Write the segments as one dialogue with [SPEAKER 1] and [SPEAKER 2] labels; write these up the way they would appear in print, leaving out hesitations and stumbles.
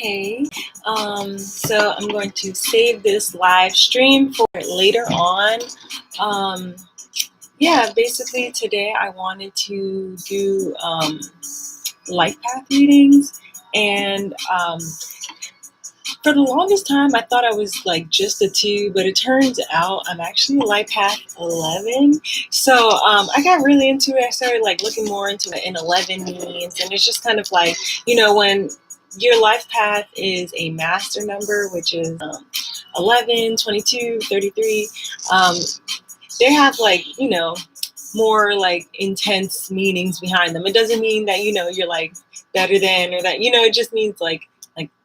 [SPEAKER 1] Okay, so I'm going to save this live stream for later on. Yeah, basically today I wanted to do life path readings, and for the longest time I thought I was like just a 2, but it turns out I'm actually life path 11. So I got really into it. I started like looking more into what an 11 means, and it's just kind of like, when your life path is a master number, which is 11, 22, 33. They have like, more like intense meanings behind them. It doesn't mean that, you're like better than, or that, it just means like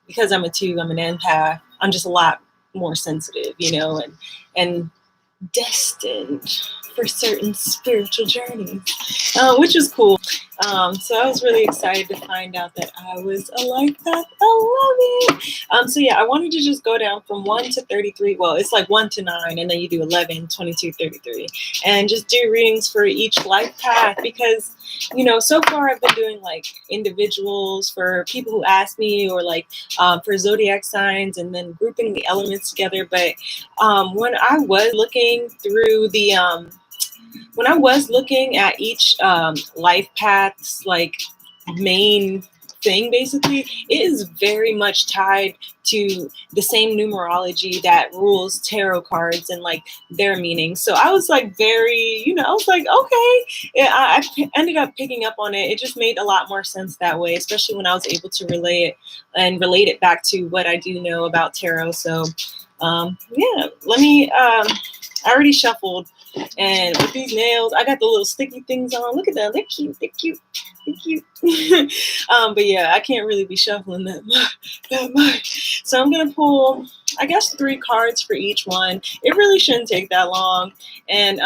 [SPEAKER 1] because I'm a 2, I'm an empath, I'm just a lot more sensitive, and destined for certain spiritual journeys, which is cool. So I was really excited to find out that I was a life path 11. So yeah, I wanted to just go down from 1 to 33. Well, it's like 1 to 9, and then you do 11, 22, 33, and just do readings for each life path, because so far I've been doing like individuals for people who ask me, or like for zodiac signs, and then grouping the elements together. But when I was looking through the when I was looking at each life path's like main thing, basically, it is very much tied to the same numerology that rules tarot cards and like their meanings. So I was like very, I was like, okay. Yeah, I ended up picking up on it. It just made a lot more sense that way, especially when I was able to relate it back to what I do know about tarot. So yeah, let me, I already shuffled, and with these nails, I got the little sticky things on. Look at them. They're cute. They're cute. They're cute. But yeah, I can't really be shuffling that much. So I'm going to pull, I guess, 3 cards for each one. It really shouldn't take that long. And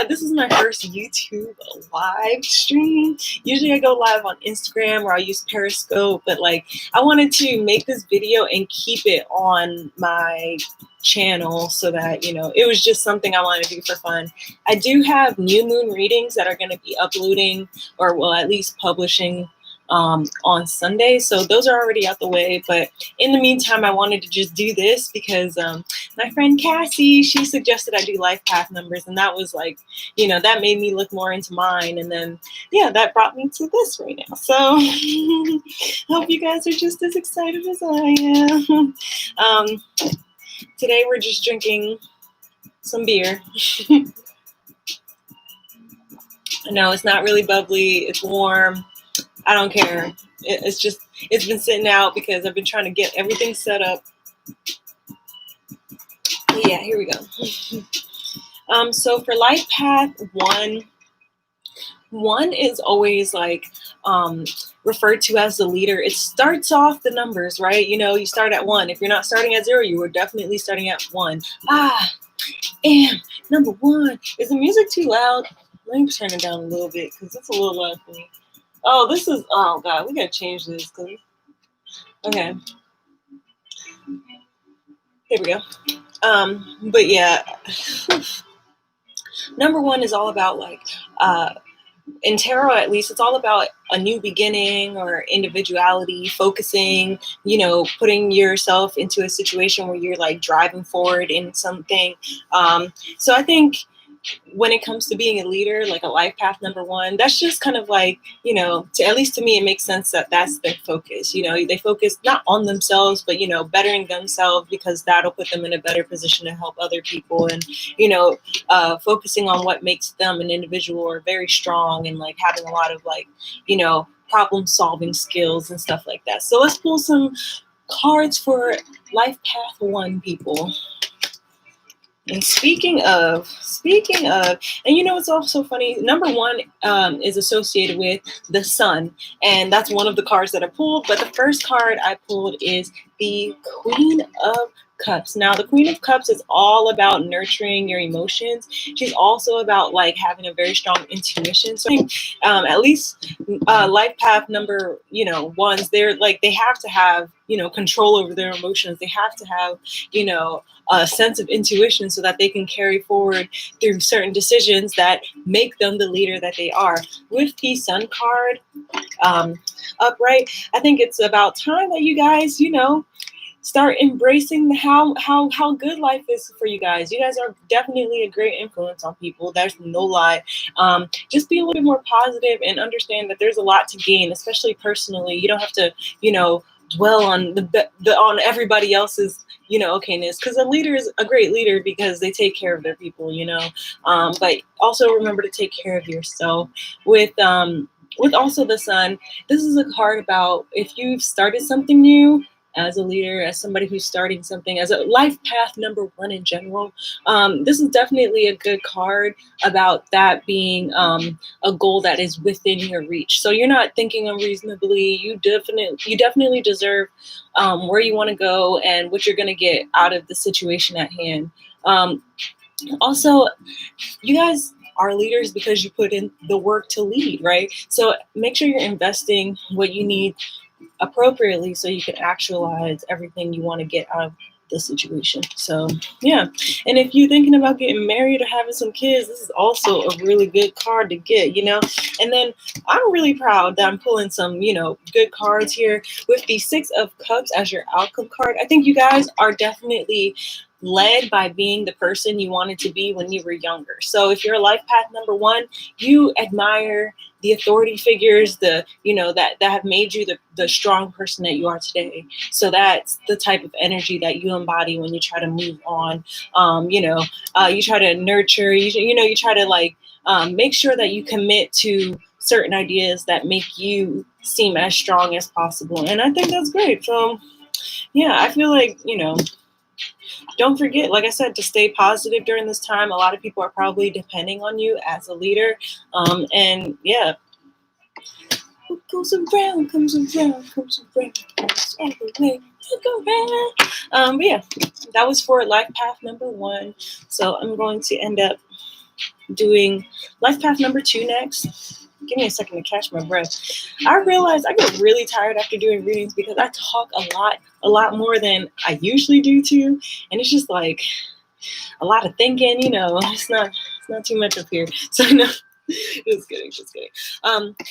[SPEAKER 1] this is my first YouTube live stream. Usually I go live on Instagram, or I use Periscope, but like I wanted to make this video and keep it on my channel so that, it was just something I wanted to do for fun. I do have new moon readings that are going to be uploading, or well, at least publishing on Sunday. So those are already out the way. But in the meantime, I wanted to just do this because my friend Cassie, she suggested I do life path numbers, and that was like, that made me look more into mine. And then, yeah, that brought me to this right now. So I hope you guys are just as excited as I am. Today we're just drinking some beer. No, it's not really bubbly. It's warm. I don't care. It's been sitting out because I've been trying to get everything set up. Yeah, here we go. So for life path 1 is always like referred to as the leader. It starts off the numbers, right? You start at 1. If you're not starting at 0, you were definitely starting at 1. And number 1. Is the music too loud? Let me turn it down a little bit because it's a little loud for me. Oh God, we gotta change this. Okay. Here we go. But yeah, number 1 is all about like, in tarot, at least, it's all about a new beginning or individuality, focusing, putting yourself into a situation where you're like driving forward in something. So I think when it comes to being a leader, like a life path number 1, that's just kind of like, at least to me, it makes sense that that's their focus. They focus not on themselves, but, bettering themselves, because that'll put them in a better position to help other people. And, focusing on what makes them an individual, or very strong, and like having a lot of like, problem solving skills and stuff like that. So let's pull some cards for life path 1 people. And speaking of, and it's also funny, number 1 is associated with the sun, and that's one of the cards that I pulled. But the first card I pulled is the Queen of Cups. Now, the Queen of Cups is all about nurturing your emotions. She's also about like having a very strong intuition. So, at least life path number, ones, they're like they have to have control over their emotions. They have to have a sense of intuition so that they can carry forward through certain decisions that make them the leader that they are. With the Sun card upright, I think it's about time that you guys, start embracing how good life is for you guys. You guys are definitely a great influence on people. There's no lie. Just be a little bit more positive and understand that there's a lot to gain, especially personally. You don't have to, dwell on on everybody else's, okayness, because a leader is a great leader because they take care of their people, but also remember to take care of yourself. With also the Sun, this is a card about if you've started something new as a leader, as somebody who's starting something, as a life path number one in general. This is definitely a good card about that being a goal that is within your reach. So you're not thinking unreasonably. You definitely deserve where you want to go and what you're going to get out of the situation at hand. Also, you guys are leaders because you put in the work to lead, right? So make sure you're investing what you need appropriately so you can actualize everything you want to get out of the situation. So yeah, and if you're thinking about getting married or having some kids, this is also a really good card to get, and then I'm really proud that I'm pulling some good cards here with the Six of Cups as your outcome card. I think you guys are definitely led by being the person you wanted to be when you were younger. So if you're a life path number one, you admire the authority figures, that have made you the strong person that you are today. So that's the type of energy that you embody when you try to move on. You try to nurture, you try to make sure that you commit to certain ideas that make you seem as strong as possible. And I think that's great. So yeah, I feel like, don't forget, like I said, to stay positive during this time. A lot of people are probably depending on you as a leader. And yeah, what goes around, comes around, comes around, comes all the way, look around. But yeah, that was for life path number one. So I'm going to end up doing life path number two next. Give me a second to catch my breath. I realize I get really tired after doing readings because I talk a lot more than I usually do too. And it's just like a lot of thinking, it's not too much up here. So no, just kidding.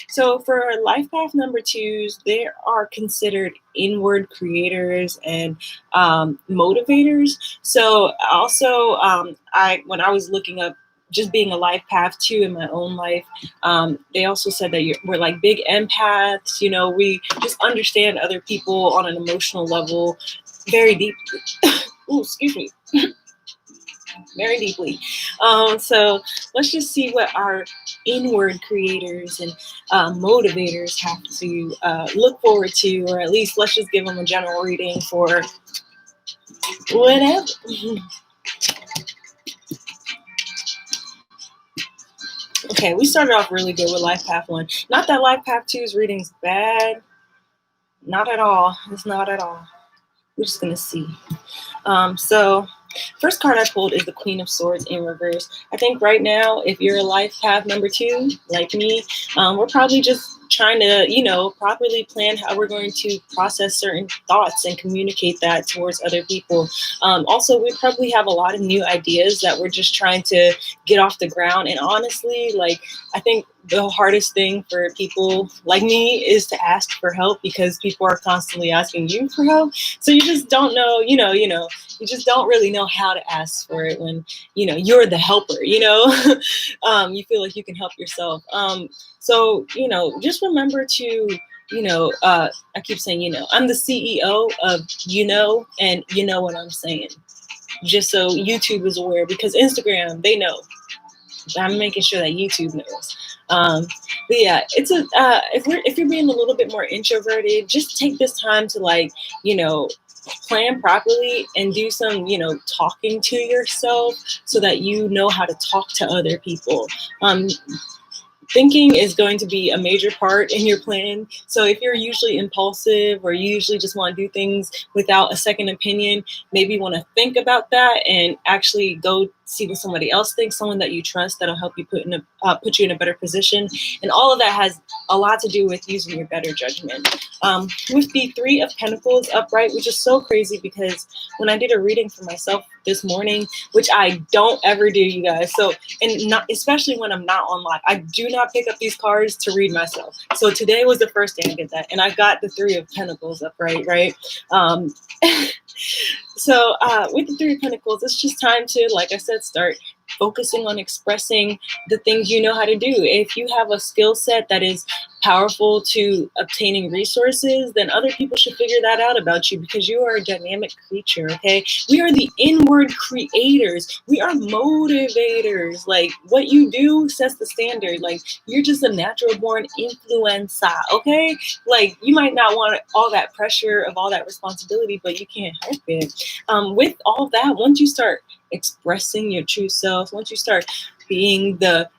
[SPEAKER 1] So for life path number twos, they are considered inward creators and motivators. So also, when I was looking up just being a life path two in my own life, they also said that we're like big empaths. We just understand other people on an emotional level very deeply. Ooh, excuse me. Very deeply. So let's just see what our inward creators and motivators have to look forward to, or at least let's just give them a general reading for whatever. Okay, we started off really good with Life Path 1. Not that Life Path 2's reading's bad. Not at all. It's not at all. We're just going to see. So first card I pulled is the Queen of Swords in reverse. I think right now, if you're a life path number two, like me, we're probably just trying to, properly plan how we're going to process certain thoughts and communicate that towards other people. Also, we probably have a lot of new ideas that we're just trying to get off the ground. And honestly, I think the hardest thing for people like me is to ask for help because people are constantly asking you for help. So you just don't know, you just don't really know how to ask for it when, you're the helper, you feel like you can help yourself. So, just remember to, I keep saying, I'm the CEO of, and you know what I'm saying. Just so YouTube is aware, because Instagram, they know. I'm making sure that YouTube knows. But yeah, it's if you're being a little bit more introverted, just take this time to plan properly and do some, talking to yourself so that you know how to talk to other people. thinking is going to be a major part in your plan. So if you're usually impulsive or you usually just want to do things without a second opinion, maybe you want to think about that and actually go see what somebody else thinks, someone that you trust that'll help you put you in a better position. And all of that has a lot to do with using your better judgment. With the Three of Pentacles upright, which is so crazy because when I did a reading for myself this morning, which I don't ever do, you guys. So, and not especially when I'm not on live, I do not pick up these cards to read myself. So today was the first day I did that, and I got the Three of Pentacles upright, right? So with the Three of Pentacles, it's just time to, like I said, start focusing on expressing the things you know how to do. If you have a skill set that is powerful to obtaining resources, then other people should figure that out about you, because you are a dynamic creature, okay? We are the inward creators. We are motivators. Like, what you do sets the standard. Like, you're just a natural born influencer, okay? Like, you might not want all that pressure of all that responsibility, but you can't help it. With all of that, once you start expressing your true self, once you start being the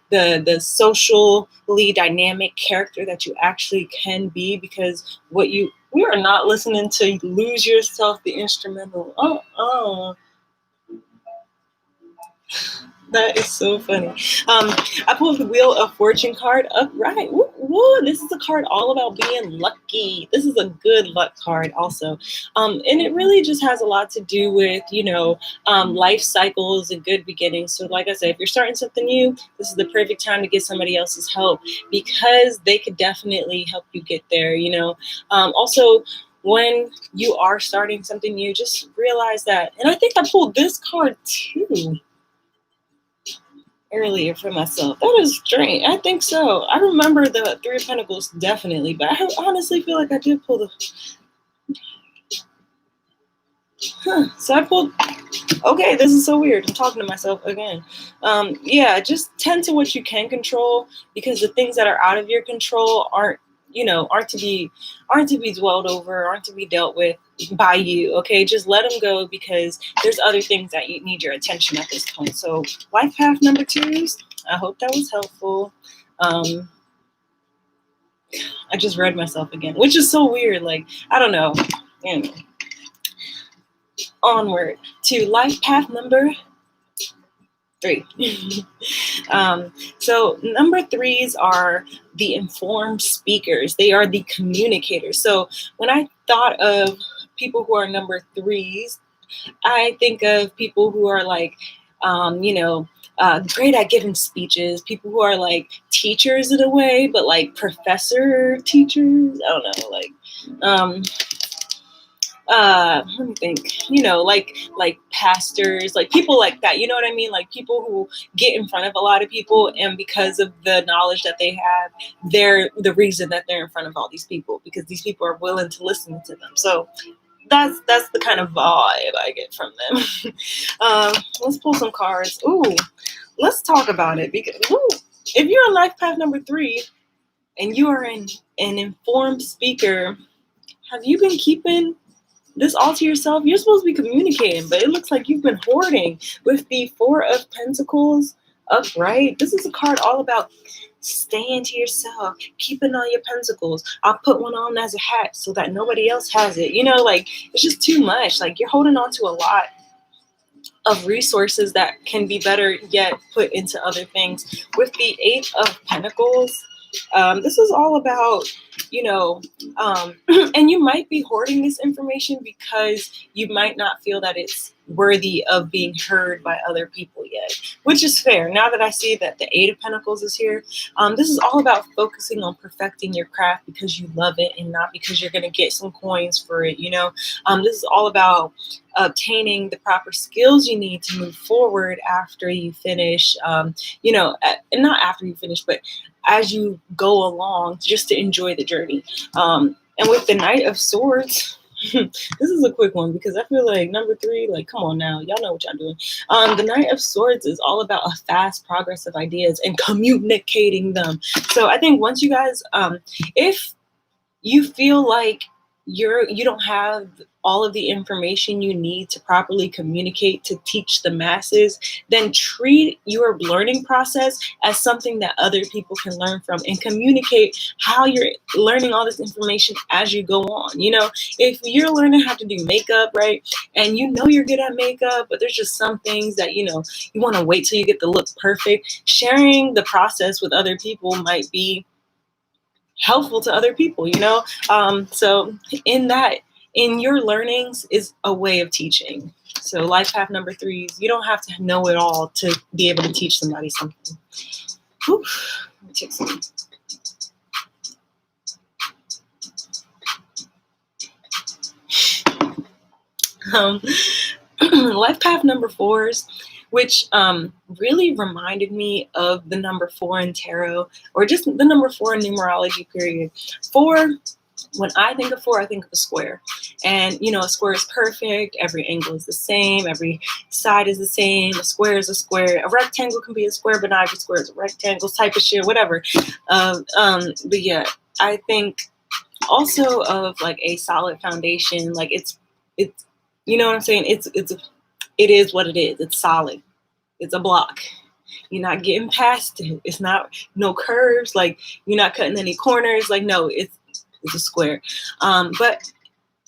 [SPEAKER 1] socially dynamic character that you actually can be, because we are not listening to Lose Yourself, the instrumental. That is so funny. I pulled the Wheel of Fortune card upright. Woo, woo. This is a card all about being lucky. This is a good luck card also. And it really just has a lot to do with, life cycles and good beginnings. So like I said, if you're starting something new, this is the perfect time to get somebody else's help, because they could definitely help you get there, Also, when you are starting something new, just realize that. And I think I pulled this card too earlier for myself. That is strange. I think so. I remember the Three of Pentacles definitely, but I honestly feel like I did pull the. So I pulled. Okay, this is so weird. I'm talking to myself again. Yeah, just tend to what you can control, because the things that are out of your control aren't to be dwelled over, aren't to be dealt with by you. Okay, just let them go, because there's other things that you need your attention at this point. So life path number 2s, I hope that was helpful. I just read myself again, which is so weird. Like, I don't know. Anyway, onward to life path number 3. So number 3s are the informed speakers. They are the communicators. So when I thought of people who are number 3s, I think of people who are like, great at giving speeches, people who are like teachers in a way, but like professor teachers. I don't know, like, let me think, like pastors, like people like that, you know what I mean? Like people who get in front of a lot of people, and because of the knowledge that they have, they're the reason that they're in front of all these people, because these people are willing to listen to them. So that's the kind of vibe I get from them. Let's pull some cards. Ooh, let's talk about it, because if you're on life path number 3 and you are an informed speaker, have you been keeping this all to yourself? You're supposed to be communicating, but it looks like you've been hoarding. With the Four of Pentacles upright, this is a card all about staying to yourself, keeping all your pentacles. I'll put one on as a hat so that nobody else has it. Like, it's just too much. Like, you're holding on to a lot of resources that can be better yet put into other things. With the Eight of Pentacles, this is all about, and you might be hoarding this information because you might not feel that it's worthy of being heard by other people yet, which is fair. Now that I see that the Eight of Pentacles is here, this is all about focusing on perfecting your craft because you love it and not because you're going to get some coins for it. This is all about obtaining the proper skills you need to move forward after you finish, and not after you finish, but as you go along, just to enjoy the journey. And with the Knight of Swords, this is a quick one because I feel like number 3, like, come on now, y'all know what y'all doing. The Knight of Swords is all about a fast progress of ideas and communicating them. So I think once you guys, if you feel like you don't have all of the information you need to properly communicate to teach the masses, then treat your learning process as something that other people can learn from and communicate how you're learning all this information as you go on. If you're learning how to do makeup, right, and you're good at makeup, but there's just some things that you want to wait till you get the look perfect, sharing the process with other people might be helpful to other people. So in your learnings is a way of teaching. So life path number 3 is you don't have to know it all to be able to teach somebody something. Whew. Let me take some. Life path number 4s, which really reminded me of the number 4 in tarot, or just the number 4 in numerology, period. 4, when I think of 4, I think of a square. And, a square is perfect. Every angle is the same. Every side is the same. A square is a square. A rectangle can be a square, but not every square is a rectangle, type of shit, whatever. But yeah, I think also of like a solid foundation. Like it's, you know what I'm saying? It is what it is. It's solid. It's a block. You're not getting past it. It's not no curves. Like you're not cutting any corners. Like no, it's a square. But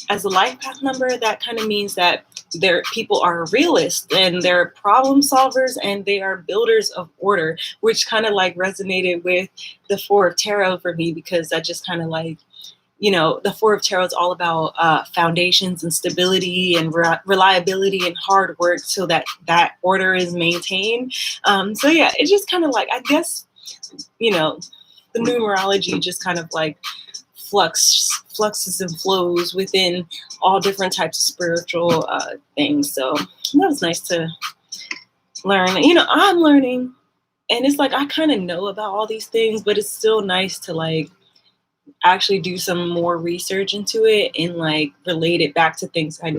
[SPEAKER 1] as a life path number, that kind of means that people are realists and they're problem solvers and they are builders of order, which kind of like resonated with the 4 of tarot for me, because that just kind of like, the 4 of tarot is all about foundations and stability and reliability and hard work so that order is maintained. So yeah, it's just kind of like, I guess, the numerology just kind of like fluxes and flows within all different types of spiritual things. So that was nice to learn. I'm learning, and it's like I kind of know about all these things, but it's still nice to like actually do some more research into it and like relate it back to things I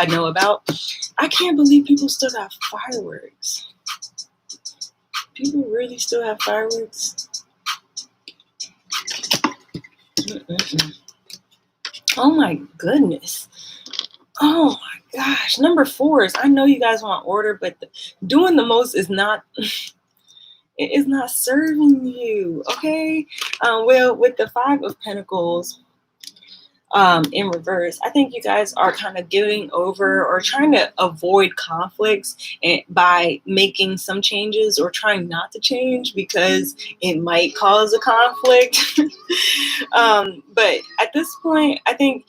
[SPEAKER 1] know about. I can't believe people still have fireworks. People really still have fireworks. Oh my goodness. Oh my gosh. Number 4 is, I know you guys want order, but doing the most is not it is not serving you. Okay. Well, with the 5 of Pentacles in reverse, I think you guys are kind of giving over or trying to avoid conflicts by making some changes or trying not to change because it might cause a conflict. But at this point, I think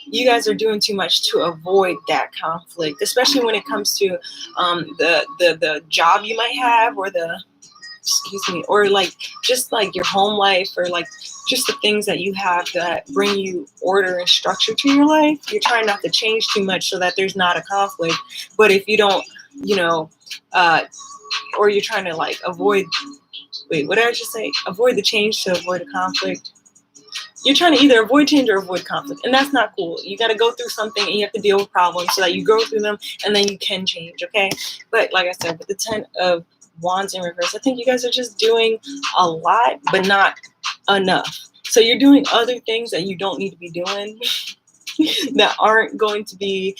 [SPEAKER 1] you guys are doing too much to avoid that conflict, especially when it comes to the job you might have, or like just like your home life, or like just the things that you have that bring you order and structure to your life. You're trying not to change too much so that there's not a conflict. But if you don't, or you're trying to like avoid, what did I just say? Avoid the change to avoid a conflict. You're trying to either avoid change or avoid conflict, and that's not cool. You got to go through something and you have to deal with problems so that you go through them and then you can change, okay? But like I said, with the 10 of Wands in reverse, I think you guys are just doing a lot, but not enough. So you're doing other things that you don't need to be doing that aren't going to be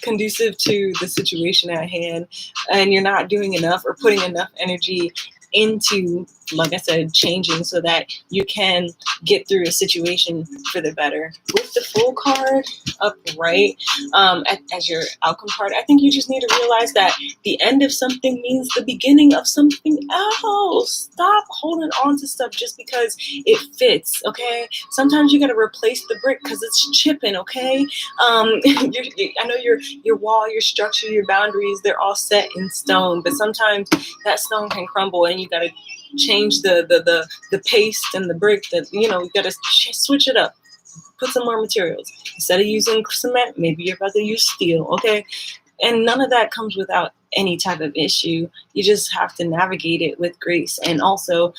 [SPEAKER 1] conducive to the situation at hand, and you're not doing enough or putting enough energy into, like I said, changing so that you can get through a situation for the better. With the Fool card upright as your outcome card, I think you just need to realize that the end of something means the beginning of something else. Stop holding on to stuff just because it fits, okay? Sometimes you got to replace the brick because it's chipping, okay? I know your wall, your structure, your boundaries, they're all set in stone, but sometimes that stone can crumble and you got to change the paste and the brick. That you got to switch it up, put some more materials. Instead of using cement, maybe you're about to use steel, okay? And none of that comes without any type of issue. You just have to navigate it with grace. And also,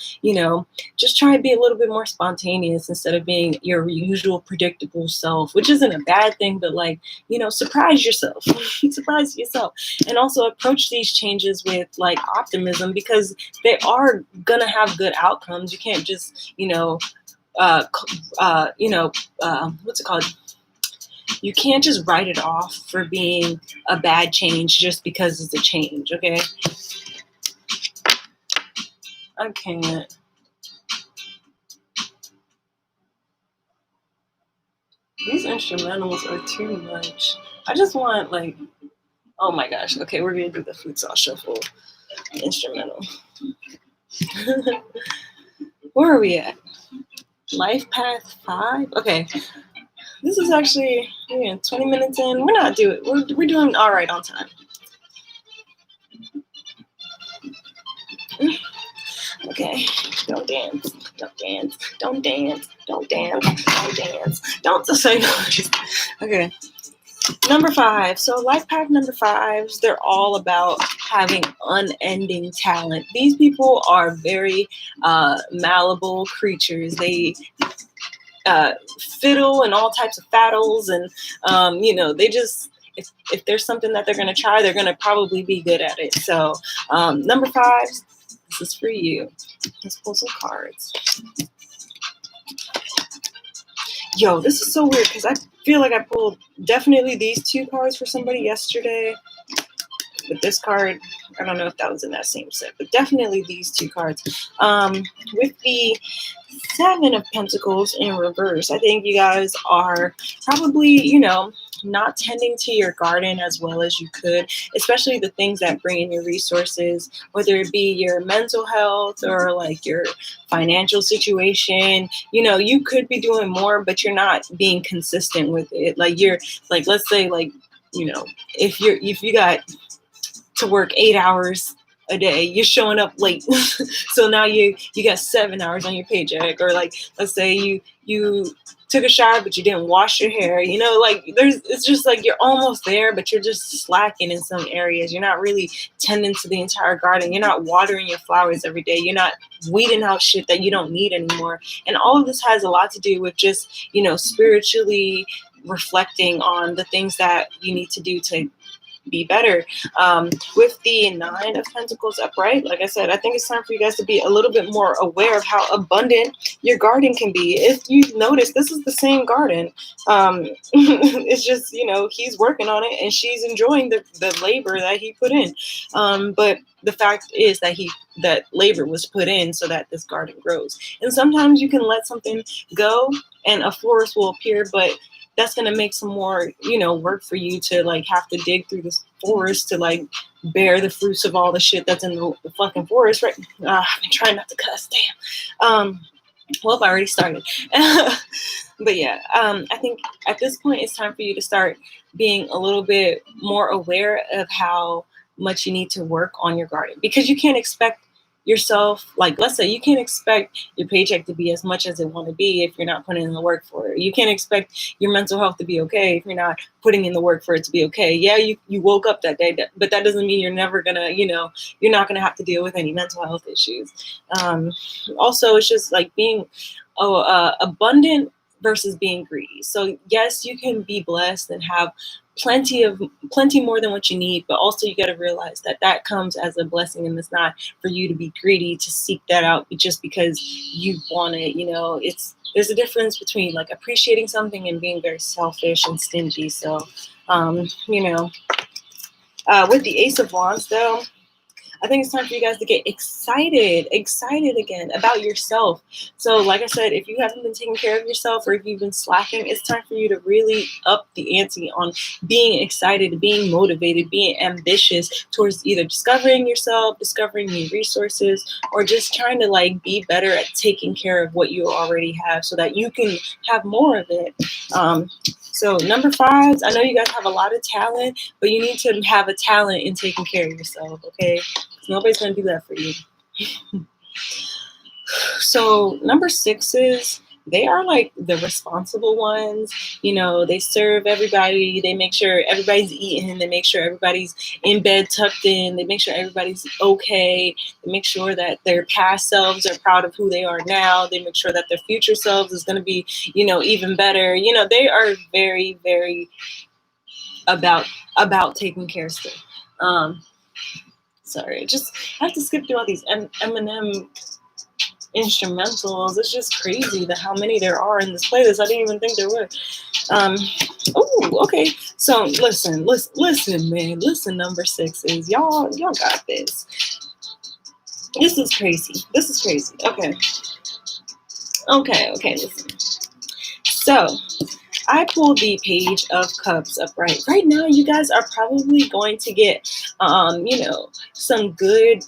[SPEAKER 1] just try and be a little bit more spontaneous instead of being your usual predictable self, which isn't a bad thing, but like, surprise yourself. Surprise yourself. And also approach these changes with like optimism, because they are gonna have good outcomes. You can't just, what's it called? You can't just write it off for being a bad change just because it's a change, okay? I can't. These instrumentals are too much. I just want, like, oh my gosh. Okay, we're going to do the Fruit Sauce Shuffle instrumental. Where are we at? Life Path 5? Okay. This is actually 20 minutes in. We're not doing it. We're doing all right on time. Okay. Don't dance. Don't dance. Don't dance. Don't dance. Don't dance. Don't say no. Okay. Number 5. So life path number 5s, they're all about having unending talent. These people are very malleable creatures. They fiddle and all types of faddles, and they just, if there's something that they're going to try, they're going to probably be good at it. So number 5, this is for you. Let's pull some cards. Yo, this is so weird because I feel like I pulled definitely these 2 cards for somebody yesterday. But this card, I don't know if that was in that same set, but definitely these 2 cards. With the 7 of Pentacles in reverse, I think you guys are probably, not tending to your garden as well as you could, especially the things that bring in your resources, whether it be your mental health or like your financial situation. You could be doing more, but you're not being consistent with it. Like you're like, let's say like, if you got to work 8 hours a day, you're showing up late. So now you got 7 hours on your paycheck. Or like, let's say you took a shower but you didn't wash your hair. It's just like you're almost there, but you're just slacking in some areas. You're not really tending to the entire garden. You're not watering your flowers every day. You're not weeding out shit that you don't need anymore. And all of this has a lot to do with just spiritually reflecting on the things that you need to do to be better. With the 9 of Pentacles upright, like I said, I think it's time for you guys to be a little bit more aware of how abundant your garden can be. If you've noticed, this is the same garden. It's just, he's working on it and she's enjoying the labor that he put in. But the fact is that labor was put in so that this garden grows. And sometimes you can let something go and a forest will appear, but that's going to make some more, work for you to like have to dig through this forest to like bear the fruits of all the shit that's in the fucking forest, right? I've been trying not to cuss, damn. Well, I already started. But yeah, I think at this point it's time for you to start being a little bit more aware of how much you need to work on your garden, because you can't expect yourself, like let's say you can't expect your paycheck to be as much as it want to be if you're not putting in the work for it. You can't expect your mental health to be okay if you're not putting in the work for it to be okay. Yeah, you woke up that day, but that doesn't mean you're never gonna, you're not gonna have to deal with any mental health issues. Also, it's just like being abundant versus being greedy. So yes, you can be blessed and have plenty more than what you need, but also you got to realize that comes as a blessing, and it's not for you to be greedy to seek that out just because you want it. There's a difference between like appreciating something and being very selfish and stingy. So with the Ace of Wands though, I think it's time for you guys to get excited again about yourself. So like I said, if you haven't been taking care of yourself or if you've been slacking, it's time for you to really up the ante on being excited, being motivated, being ambitious towards either discovering yourself, discovering new resources, or just trying to like be better at taking care of what you already have so that you can have more of it. So number 5s, I know you guys have a lot of talent, but you need to have a talent in taking care of yourself, okay? Nobody's going to do that for you. So number 6s, they are like the responsible ones. They serve everybody. They make sure everybody's eating. They make sure everybody's in bed tucked in. They make sure everybody's okay. They make sure that their past selves are proud of who they are now. They make sure that their future selves is going to be, even better. They are very, very about taking care of stuff. Sorry, I have to skip through all these Eminem instrumentals. It's just crazy how many there are in this playlist. I didn't even think there were. Oh, okay. So listen, man. Listen, number sixes. Y'all got this. This is crazy. Okay. Listen. So I pulled the Page of Cups upright. Right now, you guys are probably going to get, some good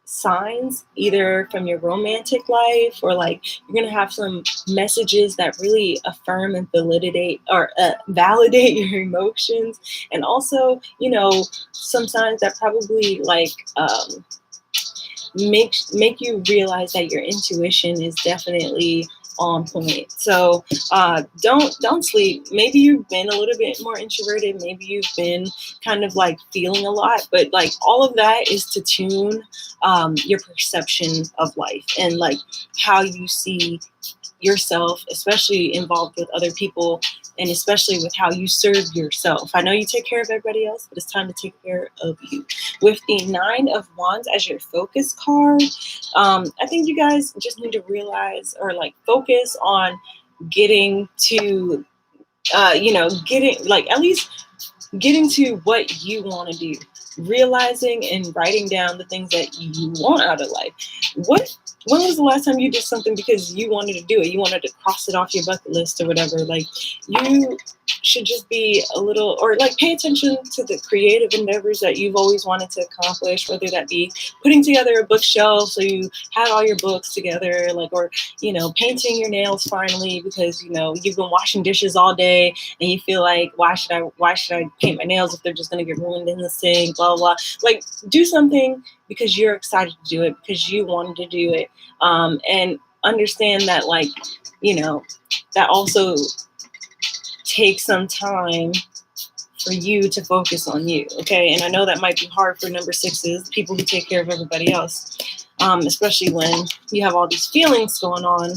[SPEAKER 1] signs either from your romantic life, or like you're gonna have some messages that really affirm and validate your emotions, and also some signs that probably like make you realize that your intuition is definitely on point. So don't sleep. Maybe you've been a little bit more introverted. Maybe you've been kind of like feeling a lot, but like all of that is to tune your perception of life and like how you see yourself, especially involved with other people, and especially with how you serve yourself. I know you take care of everybody else, but it's time to take care of you. With the Nine of Wands as your focus card, I think you guys just need to realize or like focus on getting to, at least getting to what you want to do, realizing and writing down the things that you want out of life. When was the last time you did something because you wanted to do it? You wanted to cross it off your bucket list or whatever. Like, you should just be a little, or like pay attention to the creative endeavors that you've always wanted to accomplish, whether that be putting together a bookshelf so you have all your books together, like, or, painting your nails finally because, you've been washing dishes all day and you feel like, why should I paint my nails if they're just going to get ruined in the sink, blah, blah, blah. Like, do something because you're excited to do it, because you wanted to do it. And understand that, like, that also takes some time for you to focus on you. Okay. And I know that might be hard for number sixes, people who take care of everybody else, especially when you have all these feelings going on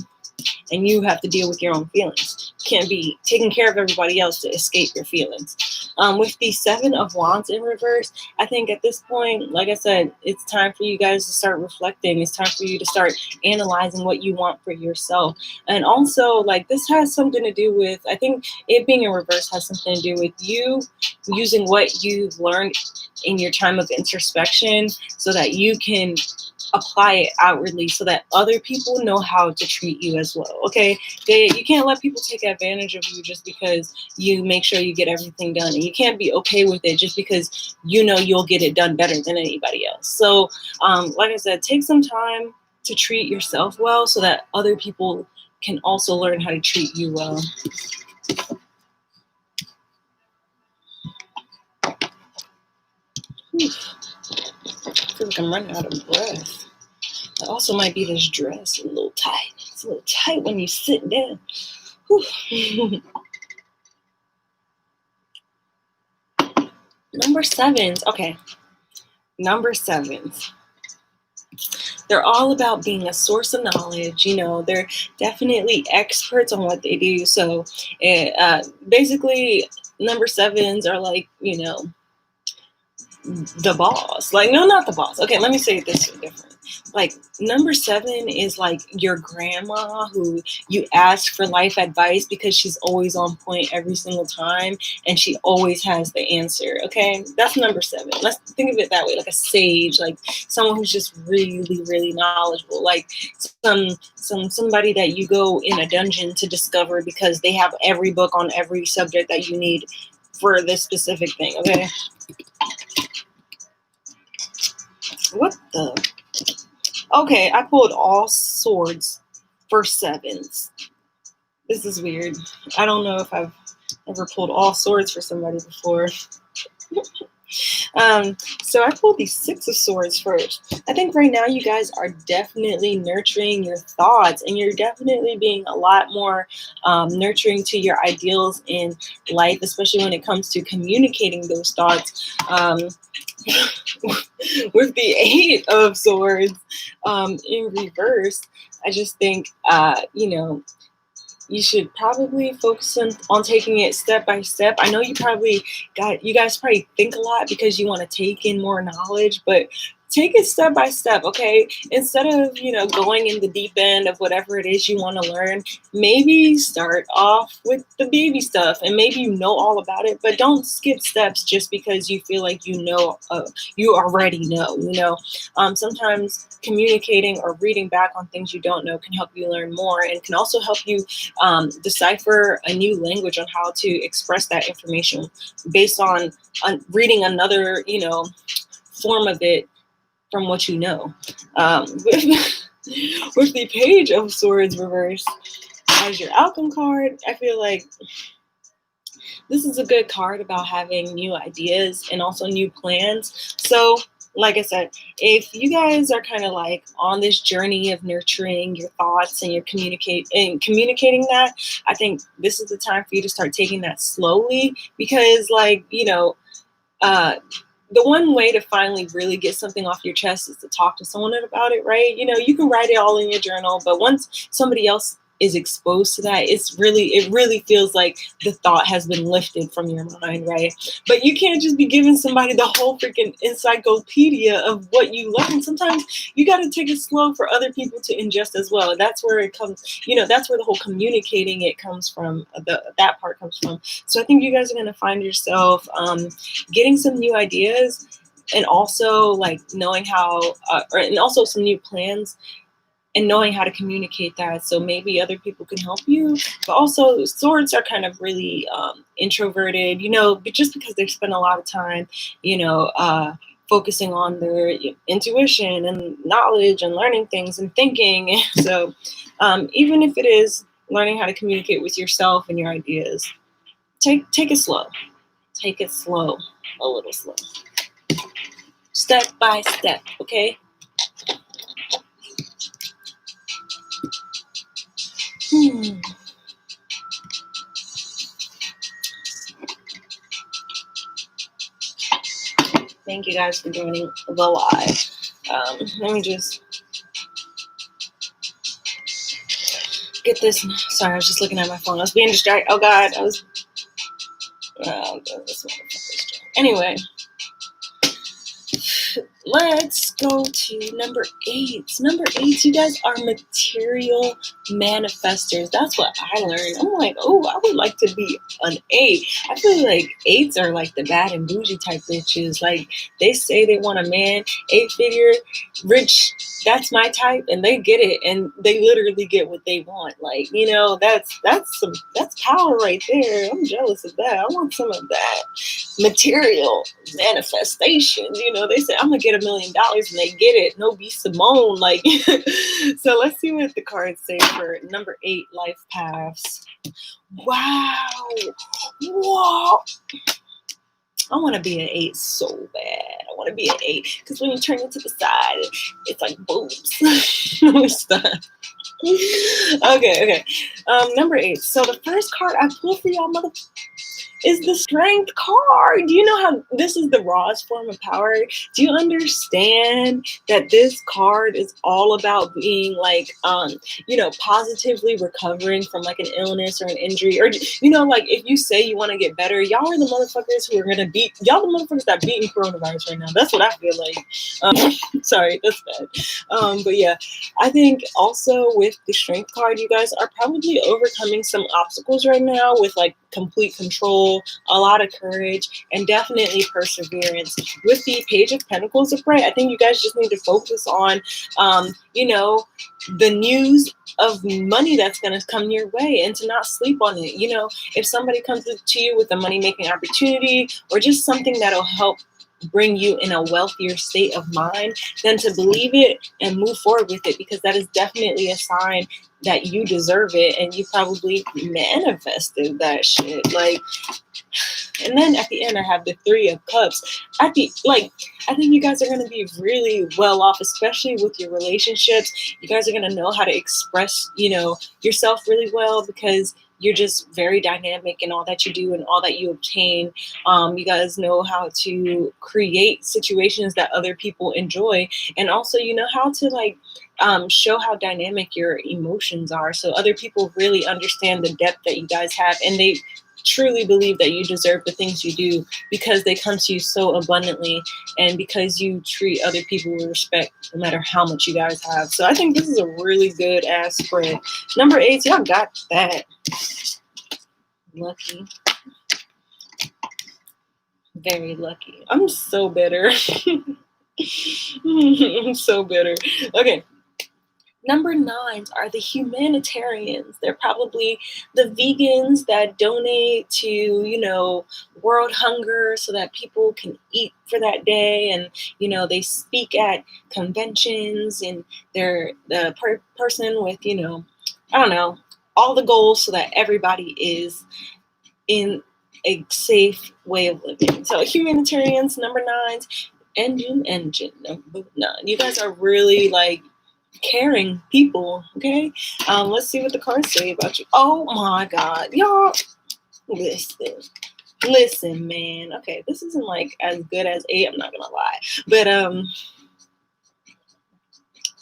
[SPEAKER 1] and you have to deal with your own feelings. You can't be taking care of everybody else to escape your feelings. With the Seven of Wands in reverse, I think at this point, like I said, it's time for you guys to start reflecting. It's time for you to start analyzing what you want for yourself. And also, like, this has something to do with, I think it being in reverse has something to do with you using what you've learned in your time of introspection so that you can apply it outwardly so that other people know how to treat you as well. Okay, you can't let people take advantage of you just because you make sure you get everything done, and you can't be okay with it just because you'll get it done better than anybody else. So like I said, take some time to treat yourself well so that other people can also learn how to treat you well. I feel like I'm running out of breath. It also might be this dress, a little tight. It's a little tight when you sit down. Number sevens. Okay. Number sevens. They're all about being a source of knowledge. They're definitely experts on what they do. So basically, number sevens are like, the boss. Like, no, not the boss. Okay, let me say it this way different. Like, number seven is like your grandma who you ask for life advice because she's always on point every single time and she always has the answer. Okay, that's number seven. Let's think of it that way, like a sage, like someone who's just really, really knowledgeable, like somebody that you go in a dungeon to discover because they have every book on every subject that you need for this specific thing. Okay. What the? Okay, I pulled all swords for sevens. This is weird. I don't know if I've ever pulled all swords for somebody before. So I pulled the Six of Swords first. I think right now you guys are definitely nurturing your thoughts, and you're definitely being a lot more nurturing to your ideals in life, especially when it comes to communicating those thoughts. With the Eight of Swords in reverse, I just think, you should probably focus on taking it step by step. I know you guys probably think a lot because you want to take in more knowledge, but take it step by step, okay? Instead of, going in the deep end of whatever it is you want to learn, maybe start off with the baby stuff and maybe you know all about it, but don't skip steps just because you feel like you already know. Sometimes communicating or reading back on things you don't know can help you learn more and can also help you decipher a new language on how to express that information based on reading another, form of it from what you know. With the Page of Swords reverse as your outcome card, I feel like this is a good card about having new ideas and also new plans. So, like I said, if you guys are kind of like on this journey of nurturing your thoughts and communicating that, I think this is the time for you to start taking that slowly because, the one way to finally really get something off your chest is to talk to someone about it, right? You can write it all in your journal, but once somebody else is exposed to that, it really feels like the thought has been lifted from your mind, right? But you can't just be giving somebody the whole freaking encyclopedia of what you learned. Sometimes you got to take it slow for other people to ingest as well. That's where it comes, that's where the whole communicating it comes from, that part comes from. So I think you guys are going to find yourself getting some new ideas and also like knowing how, and also some new plans and knowing how to communicate that. So maybe other people can help you, but also swords are kind of really introverted, but just because they spend a lot of time, focusing on their intuition and knowledge and learning things and thinking. So even if it is learning how to communicate with yourself and your ideas, take it slow. Take it slow, a little slow. Step by step, okay? Thank you guys for joining the live. Let me just get this. Sorry, I was just looking at my phone. I was being distracted. Oh God, Anyway, let's go to number 8. Number 8, you guys are material manifestors. That's what I learned. I'm like, oh, I would like to be an 8. I feel like 8s are like the bad and bougie type bitches. Like they say they want a man, 8-figure, rich. That's my type, and they get it, and they literally get what they want. Like, that's power right there. I'm jealous of that. I want some of that material manifestation. They say I'm gonna get $1 million, and they get it. No be Simone. Like, so let's see what the cards say for number 8, life paths. Wow. Whoa. I want to be an 8 so bad. I want to be an 8 because when you turn it to the side, it's like boobs. Stop. Okay. Number 8. So the first card I pulled for y'all, is the Strength card. Do you know how this is the rawest form of power? Do you understand that this card is all about being like, positively recovering from like an illness or an injury? Or, like if you say you want to get better, y'all are the motherfuckers who are going to beat, y'all the motherfuckers that beating coronavirus right now. That's what I feel like. Sorry, that's bad. But yeah, I think also with the Strength card, you guys are probably overcoming some obstacles right now with like complete control, a lot of courage, and definitely perseverance. With the Page of Pentacles upright, I think you guys just need to focus on, the news of money that's going to come your way and to not sleep on it. If somebody comes to you with a money-making opportunity or just something that'll help bring you in a wealthier state of mind, then to believe it and move forward with it, because that is definitely a sign that you deserve it and you probably manifested that shit. Like, and then at the end I have the 3 of Cups. I think you guys are going to be really well off, especially with your relationships. You guys are going to know how to express, yourself really well because you're just very dynamic in all that you do and all that you obtain. You guys know how to create situations that other people enjoy. And also, you know how to show how dynamic your emotions are. So other people really understand the depth that you guys have. And they truly believe that you deserve the things you do because they come to you so abundantly and because you treat other people with respect no matter how much you guys have. So I think this is a really good ass spread. Number 8, y'all got that. Lucky. Very lucky. I'm so bitter. I'm so bitter. Okay. Number 9s are the humanitarians. They're probably the vegans that donate to, world hunger so that people can eat for that day. And, they speak at conventions and they're the person with, I don't know, all the goals so that everybody is in a safe way of living. So humanitarians, number 9s, engine, number 9. You guys are really like caring people, okay? Let's see what the cards say about you. Oh my God, y'all, listen, man. Okay, this isn't like as good as 8. I'm not gonna lie, but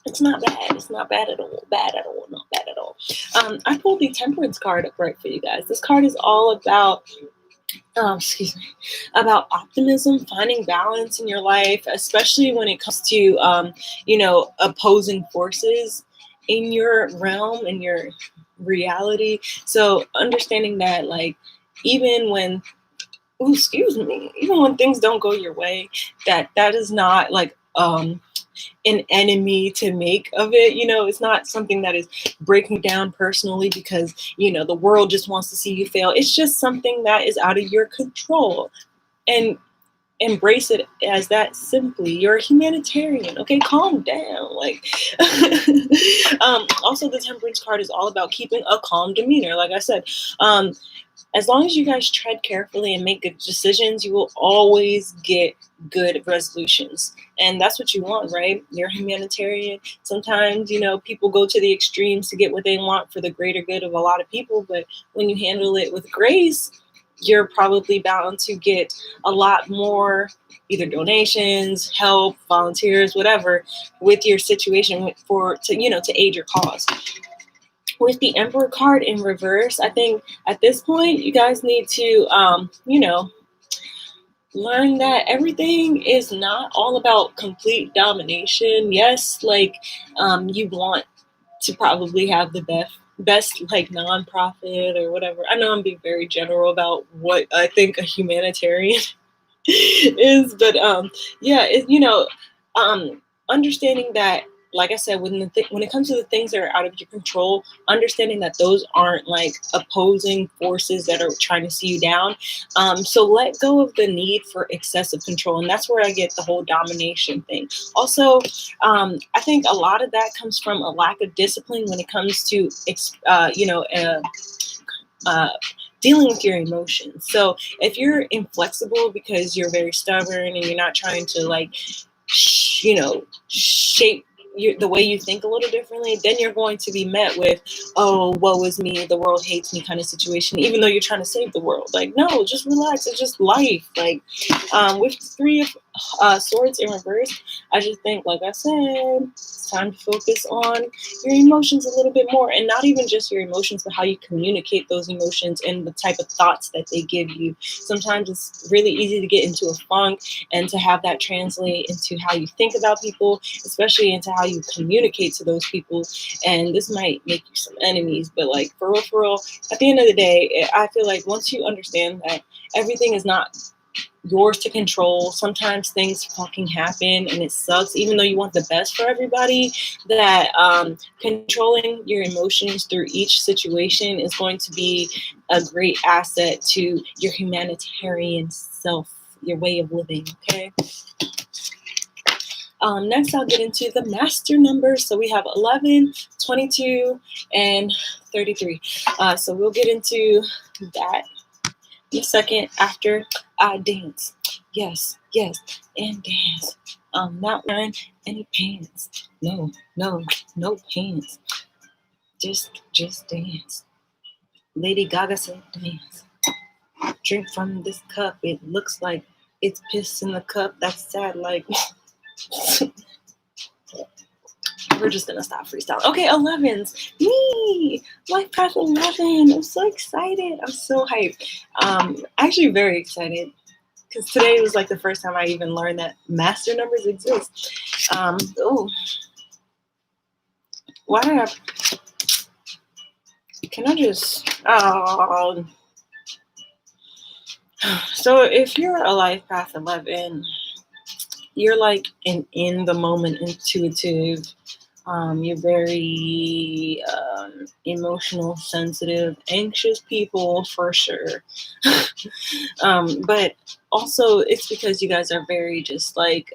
[SPEAKER 1] it's not bad. It's not bad at all. Not bad at all. I pulled the Temperance card upright for you guys. This card is all about about optimism, finding balance in your life, especially when it comes to, opposing forces in your realm, in your reality. So understanding that, like, even when, even when things don't go your way, that is not like, an enemy to make of it. It's not something that is breaking down personally because, the world just wants to see you fail. It's just something that is out of your control. And embrace it as that simply. You're a humanitarian. Okay, calm down. Like, also the Temperance card is all about keeping a calm demeanor. Like I said, as long as you guys tread carefully and make good decisions, you will always get good resolutions. And that's what you want, right? You're a humanitarian. Sometimes, people go to the extremes to get what they want for the greater good of a lot of people. But when you handle it with grace, you're probably bound to get a lot more either donations, help, volunteers, whatever, with your situation to aid your cause. With the Emperor card in reverse, I think at this point you guys need to, learn that everything is not all about complete domination. Yes, like, you want to probably have the best like nonprofit or whatever. I know I'm being very general about what I think a humanitarian is, but understanding that, like I said, when it comes to the things that are out of your control, understanding that those aren't like opposing forces that are trying to see you down. So let go of the need for excessive control, and that's where I get the whole domination thing. Also, I think a lot of that comes from a lack of discipline when it comes to dealing with your emotions. So if you're inflexible because you're very stubborn and you're not trying to like, shape the way you think a little differently, then you're going to be met with, oh, woe is me, the world hates me kind of situation, even though you're trying to save the world. Like, no, just relax. It's just life. Like, with 3 of Swords in reverse, I just think, like I said, it's time to focus on your emotions a little bit more, and not even just your emotions, but how you communicate those emotions and the type of thoughts that they give you. Sometimes it's really easy to get into a funk and to have that translate into how you think about people, especially into how you communicate to those people. And this might make you some enemies, but like, for real, at the end of the day, I feel like once you understand that everything is not yours to control, sometimes things fucking happen and it sucks, even though you want the best for everybody, that controlling your emotions through each situation is going to be a great asset to your humanitarian self, your way of living. Okay. Next, I'll get into the master numbers. So we have 11, 22, and 33. So we'll get into that in a second after I dance. Yes, and dance. Not wearing any pants. No pants. Just dance. Lady Gaga said dance. Drink from this cup. It looks like it's piss in the cup. That's sad. Like, we're just gonna stop freestyling. Okay, 11s. Yay! Life Path 11. I'm so excited. I'm so hyped. Actually very excited because today was like the first time I even learned that master numbers exist. Oh, why did I? Can I just? Oh. So if you're a Life Path 11, you're like an in the moment intuitive. You're very emotional, sensitive, anxious people for sure. But also it's because you guys are very just like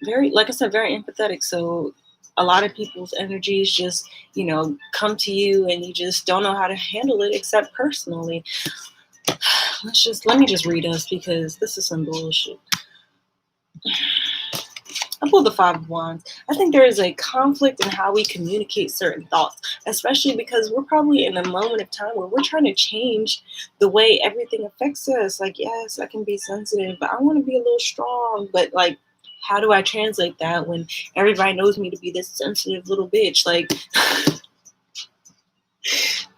[SPEAKER 1] very, like I said, very empathetic. So a lot of people's energies just, come to you and you just don't know how to handle it except personally. Let me just read us because this is some bullshit. I pulled the Five of Wands. I think there is a conflict in how we communicate certain thoughts, especially because we're probably in a moment of time where we're trying to change the way everything affects us. Like, yes, I can be sensitive, but I want to be a little strong. But like, how do I translate that when everybody knows me to be this sensitive little bitch? Like,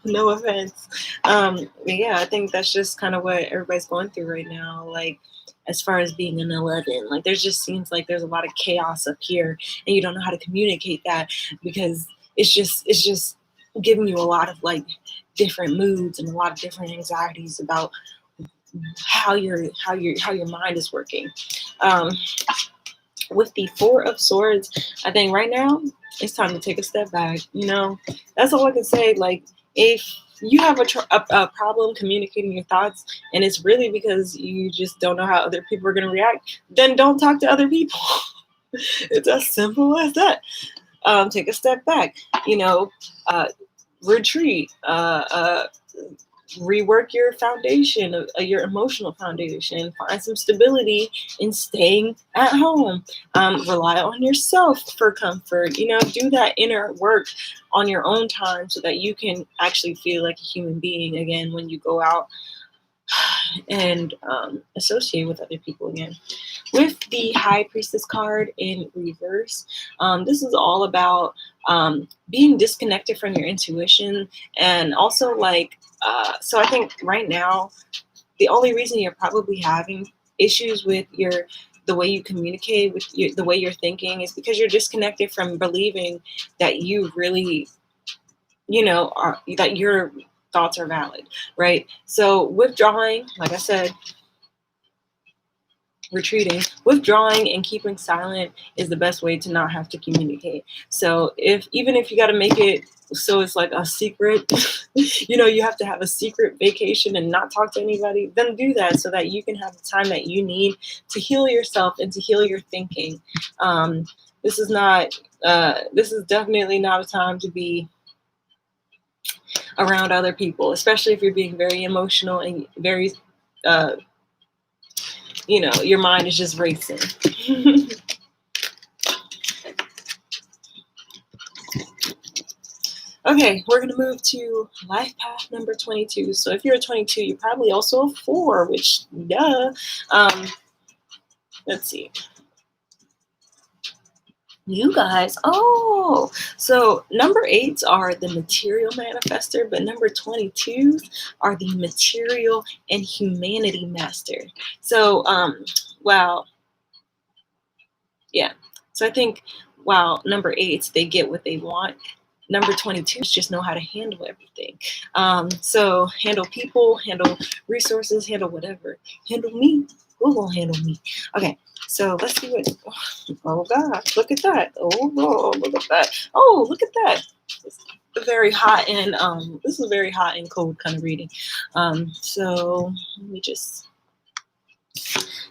[SPEAKER 1] no offense. Yeah, I think that's just kind of what everybody's going through right now. Like, as far as being an 11, like there just seems like there's a lot of chaos up here and you don't know how to communicate that because it's just giving you a lot of like different moods and a lot of different anxieties about how your mind is working. With the Four of Swords, I think right now it's time to take a step back. That's all I can say. Like, if you have a problem communicating your thoughts and it's really because you just don't know how other people are going to react, then don't talk to other people. It's as simple as that. Take a step back, retreat, rework your foundation, your emotional foundation, find some stability in staying at home, rely on yourself for comfort, do that inner work on your own time so that you can actually feel like a human being again when you go out and associate with other people again. With the High Priestess card in reverse, this is all about being disconnected from your intuition and also like, so I think right now, the only reason you're probably having issues with the way you communicate, with the way you're thinking, is because you're disconnected from believing that you really, that your thoughts are valid, right? So withdrawing, like I said, retreating, withdrawing, and keeping silent is the best way to not have to communicate. So even if you got to make it so it's like a secret, you have to have a secret vacation and not talk to anybody, then do that so that you can have the time that you need to heal yourself and to heal your thinking. This is definitely not a time to be around other people, especially if you're being very emotional and very your mind is just racing. Okay, we're going to move to life path number 22. So if you're a 22, you're probably also a 4, which, duh. Let's see. You guys, so number 8s are the material manifester, but number 22s are the material and humanity master. So, yeah. So I think, number 8s, they get what they want. Number 22s just know how to handle everything. So handle people, handle resources, handle whatever. Handle me. Who will handle me? Okay. So let's see what. Oh God! Look at that! Oh, look at that! Oh, look at that! It's very hot and this is a very hot and cold kind of reading. So let me just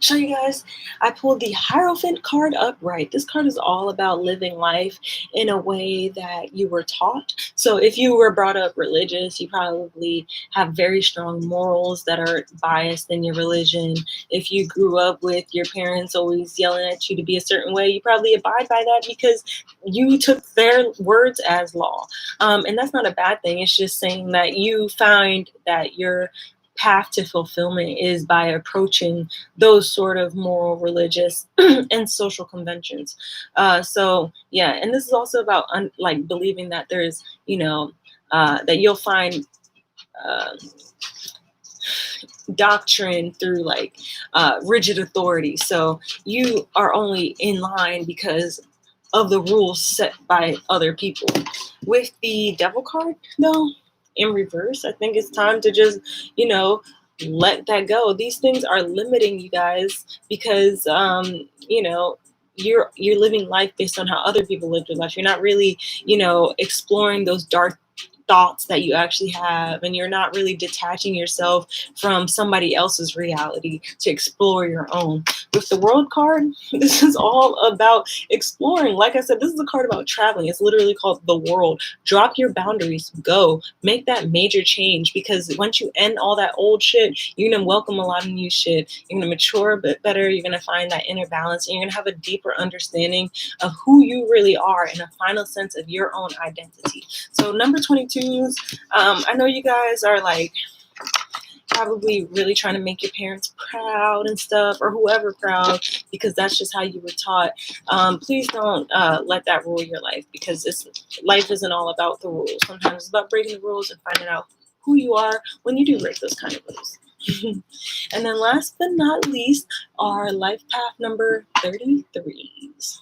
[SPEAKER 1] show you guys. I pulled the Hierophant card upright. This card is all about living life in a way that you were taught. So if you were brought up religious, you probably have very strong morals that are biased in your religion. If you grew up with your parents always yelling at you to be a certain way, you probably abide by that because you took their words as law. And that's not a bad thing. It's just saying that you find that you're path to fulfillment is by approaching those sort of moral, religious, and social conventions. So yeah, and this is also about like believing that there's, that you'll find uh, doctrine through like rigid authority. So you are only in line because of the rules set by other people. With the devil card, though, in reverse, I think it's time to just, let that go. These things are limiting you guys because, you're living life based on how other people live their life. You're not really, exploring those dark thoughts that you actually have, and you're not really detaching yourself from somebody else's reality to explore your own. With the world card, this is all about exploring. Like I said, this is a card about traveling. It's literally called the world. Drop your boundaries, go make that major change, because once you end all that old shit, you're gonna welcome a lot of new shit. You're gonna mature a bit better. You're gonna find that inner balance, and you're gonna have a deeper understanding of who you really are and a final sense of your own identity. So number 22s, I know you guys are like probably really trying to make your parents proud and stuff, or whoever proud, because that's just how you were taught. Please don't let that rule your life, because life isn't all about the rules. Sometimes it's about breaking the rules and finding out who you are when you do break those kind of rules. And then last but not least, our life path number 33s.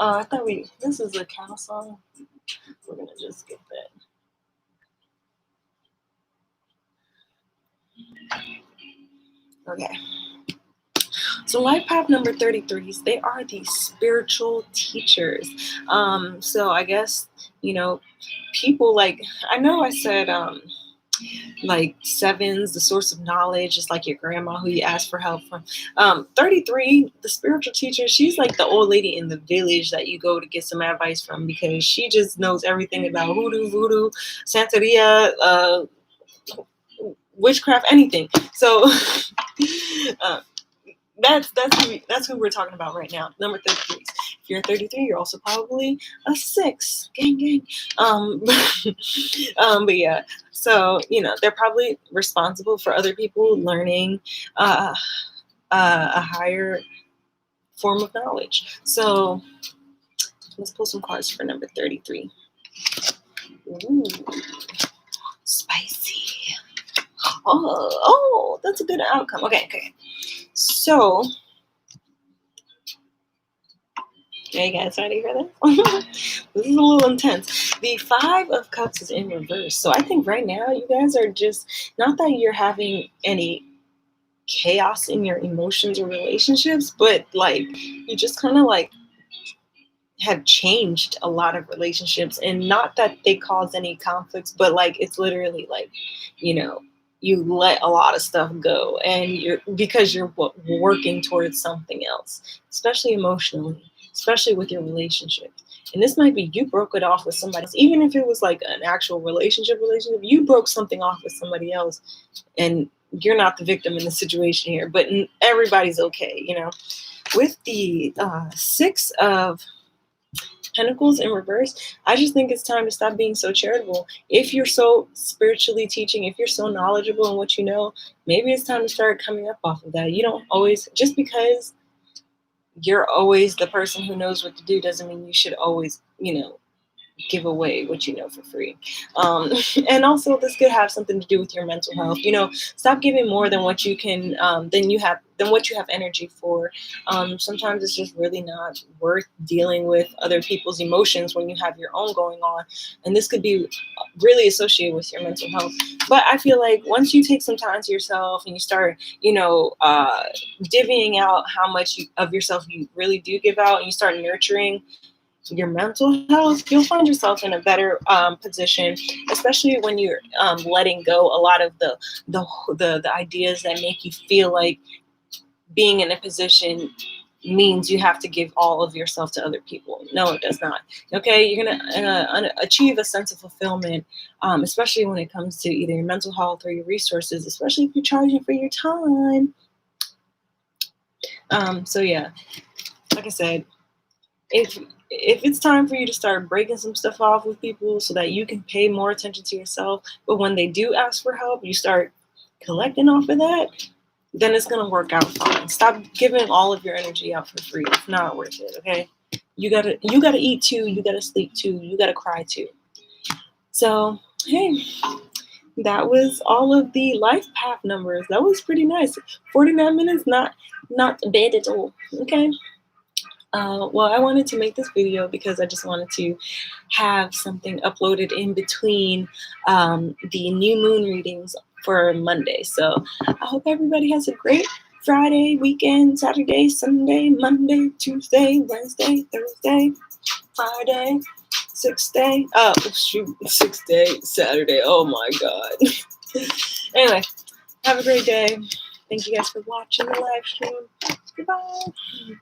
[SPEAKER 1] I thought this is a cow song. We're gonna just skip that. Okay. So life path number 33s, they are the spiritual teachers. So I guess, people like, I know I said, like sevens, the source of knowledge, is like your grandma who you ask for help from. 33, the spiritual teacher, she's like the old lady in the village that you go to get some advice from, because she just knows everything about hoodoo, voodoo, santeria, witchcraft, anything. So that's who we're talking about right now. Number 33. If you're 33, you're also probably a 6. Gang, gang. But yeah. So they're probably responsible for other people learning a higher form of knowledge. So let's pull some cards for number 33. Ooh, spicy. Oh, that's a good outcome. Okay. So, yeah, you guys ready for this? This is a little intense. The 5 of Cups is in reverse. So I think right now you guys are just, not that you're having any chaos in your emotions or relationships, but like you just kind of like have changed a lot of relationships, and not that they cause any conflicts, but like it's literally like, you let a lot of stuff go, and because you're working towards something else, especially emotionally, especially with your relationship. And this might be you broke it off with somebody else, even if it was like an actual relationship, you broke something off with somebody else, and you're not the victim in the situation here, but everybody's okay, With the 6 of Pentacles in reverse, I just think it's time to stop being so charitable. If you're so spiritually teaching, if you're so knowledgeable in what you know, maybe it's time to start coming up off of that. You don't always, just because you're always the person who knows what to do, doesn't mean you should always, give away what you know for free. And also this could have something to do with your mental health. Stop giving more than what you can, than what you have energy for. Sometimes it's just really not worth dealing with other people's emotions when you have your own going on. And this could be really associated with your mental health. But I feel like once you take some time to yourself and you start, divvying out how much of yourself you really do give out, and you start nurturing your mental health, you'll find yourself in a better position, especially when you're letting go a lot of the ideas that make you feel like being in a position means you have to give all of yourself to other people. No, it does not. Okay, you're gonna achieve a sense of fulfillment, especially when it comes to either your mental health or your resources, especially if you're charging for your time. So yeah, like I said, if if it's time for you to start breaking some stuff off with people so that you can pay more attention to yourself, but when they do ask for help, you start collecting off of that, then it's gonna work out fine. Stop giving all of your energy out for free. It's not worth it, okay? You gotta eat too, you gotta sleep too, you gotta cry too. So hey, that was all of the life path numbers. That was pretty nice. 49 minutes, not bad at all. Okay. Well, I wanted to make this video because I just wanted to have something uploaded in between the new moon readings for Monday. So I hope everybody has a great Friday, weekend, Saturday, Sunday, Monday, Tuesday, Wednesday, Thursday, Friday, 6th day. Oh, shoot, 6th day, Saturday. Oh my God. Anyway, have a great day. Thank you guys for watching the live stream. Goodbye.